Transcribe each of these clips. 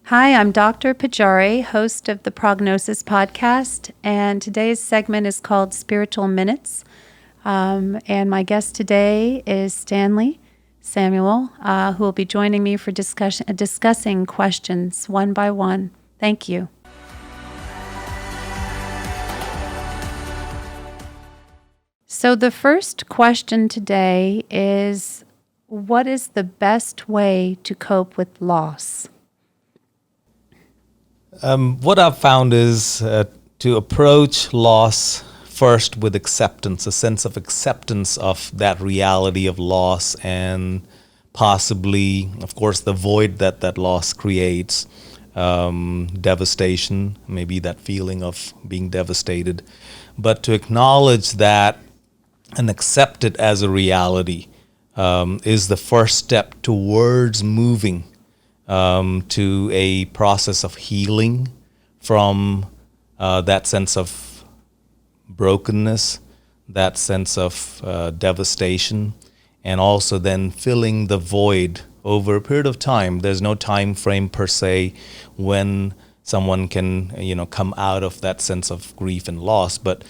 Hi, I'm Dr. Pajari, host of the Prognosis podcast, and today's segment is called Spiritual Minutes. And my guest today is Stanley Samuel, who will be joining me for discussing questions one by one. Thank you. So the first question today is, what is the best way to cope with loss? What I've found is to approach loss first with acceptance, a sense of acceptance of that reality of loss and possibly, of course, the void that loss creates, devastation, maybe that feeling of being devastated, but to acknowledge that and accept it as a reality is the first step towards moving to a process of healing from that sense of brokenness, that sense of devastation, and also then filling the void over a period of time. There's no time frame per se when someone can, come out of that sense of grief and loss, but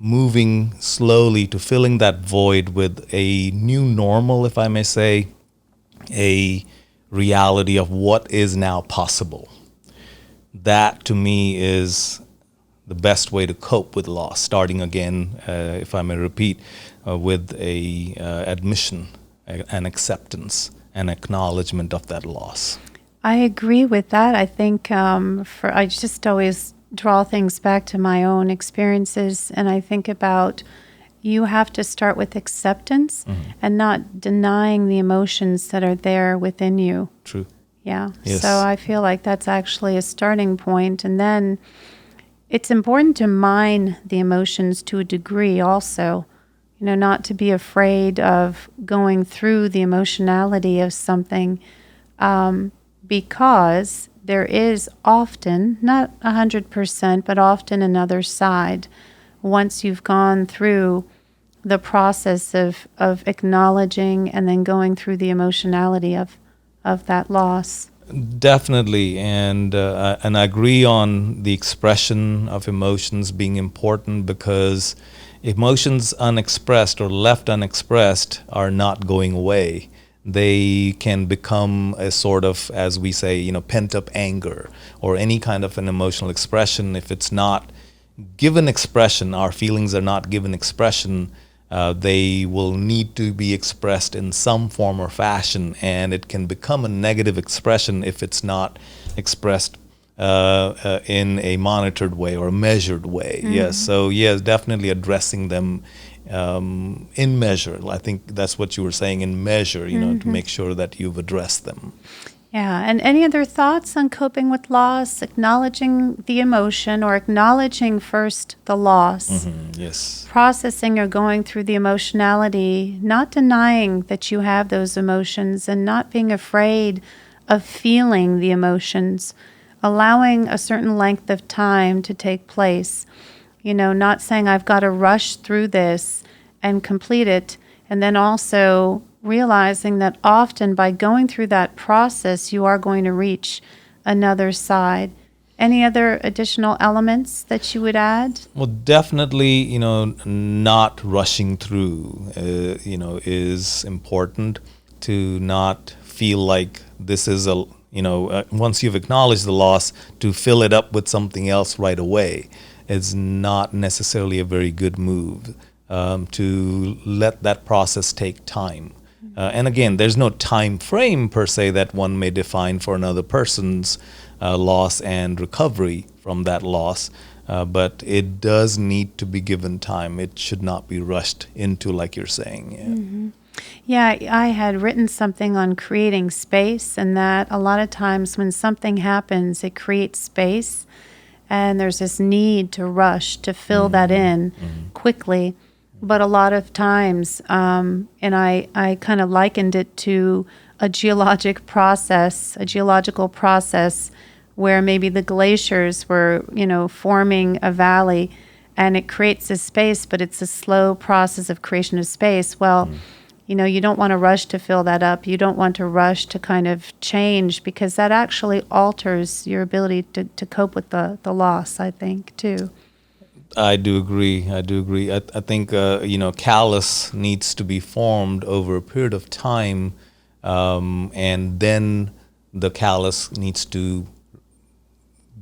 moving slowly to filling that void with a new normal, if I may say, a reality of what is now possible. That to me is the best way to cope with loss, starting again, if I may repeat, with a admission, an acceptance, an acknowledgement of that loss. I agree with that. I think I just always draw things back to my own experiences, and I think about you have to start with acceptance and not denying the emotions that are there within you. True. Yeah. Yes. So I feel like that's actually a starting point. And then it's important to mine the emotions to a degree also, not to be afraid of going through the emotionality of something because there is often, not 100%, but often another side once you've gone through the process of acknowledging and then going through the emotionality of that loss. Definitely, and I agree on the expression of emotions being important, because emotions unexpressed or left unexpressed are not going away. They can become a sort of, as we say, pent-up anger or any kind of an emotional expression. If it's not given expression, our feelings are not given expression, they will need to be expressed in some form or fashion, and it can become a negative expression if it's not expressed in a monitored way or a measured way. Yes, so yes, definitely addressing them in measure. I think that's what you were saying, in measure, to make sure that you've addressed them. Yeah, and any other thoughts on coping with loss, acknowledging the emotion or acknowledging first the loss? Yes. Processing or going through the emotionality, not denying that you have those emotions and not being afraid of feeling the emotions, allowing a certain length of time to take place. Not saying I've got to rush through this and complete it, and then also realizing that often by going through that process, you are going to reach another side. Any other additional elements that you would add? Well, definitely, not rushing through, is important. To not feel like this is once you've acknowledged the loss, to fill it up with something else right away is not necessarily a very good move. To let that process take time. And again, there's no time frame per se that one may define for another person's loss and recovery from that loss, but it does need to be given time. It should not be rushed into, like you're saying. Yeah, I had written something on creating space, and that a lot of times when something happens, it creates space, and there's this need to rush to fill that in quickly. But a lot of times, and I kind of likened it to a geological process where maybe the glaciers were, forming a valley, and it creates a space, but it's a slow process of creation of space. Well, You don't want to rush to fill that up. You don't want to rush to kind of change, because that actually alters your ability to cope with the loss, I think, too. I do agree. I think, callus needs to be formed over a period of time, and then the callus needs to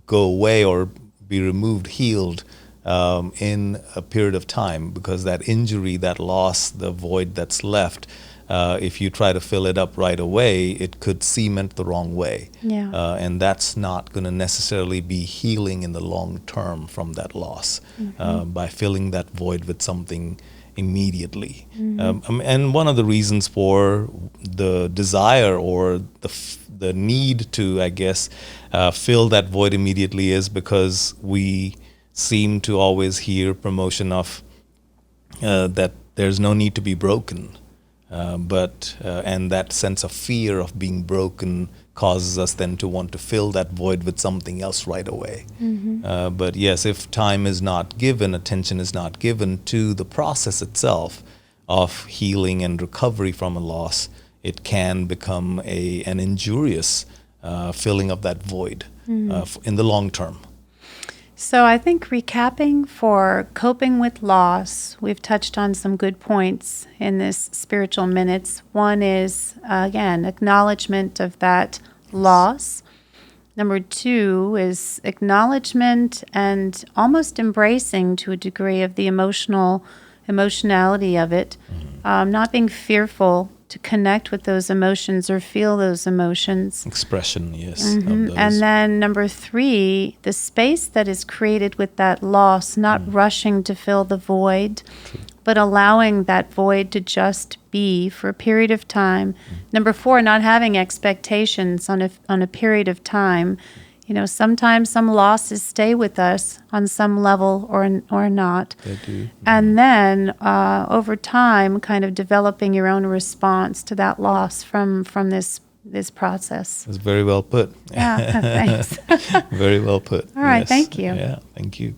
go away or be removed, healed, in a period of time, because that injury, that loss, the void that's left, if you try to fill it up right away, it could cement the wrong way. Yeah. And that's not going to necessarily be healing in the long term from that loss, by filling that void with something immediately. And one of the reasons for the desire or the need to, I guess, fill that void immediately is because we seem to always hear promotion of that there's no need to be broken. And that sense of fear of being broken causes us then to want to fill that void with something else right away. But yes, if time is not given, attention is not given to the process itself of healing and recovery from a loss, it can become an injurious filling of that void in the long term. So I think, recapping, for coping with loss, we've touched on some good points in this spiritual minutes. One is, again, acknowledgement of that loss. Number two is acknowledgement and almost embracing, to a degree, of the emotionality of it, not being fearful to connect with those emotions or feel those emotions. Expression, yes. Of those. And then number three, the space that is created with that loss, not rushing to fill the void, but allowing that void to just be for a period of time. Number four, not having expectations on a period of time. Sometimes some losses stay with us on some level or not. They do. And then over time, kind of developing your own response to that loss from this process. That's very well put. Yeah, thanks. Very well put. All right, Yes. thank you. Yeah, thank you.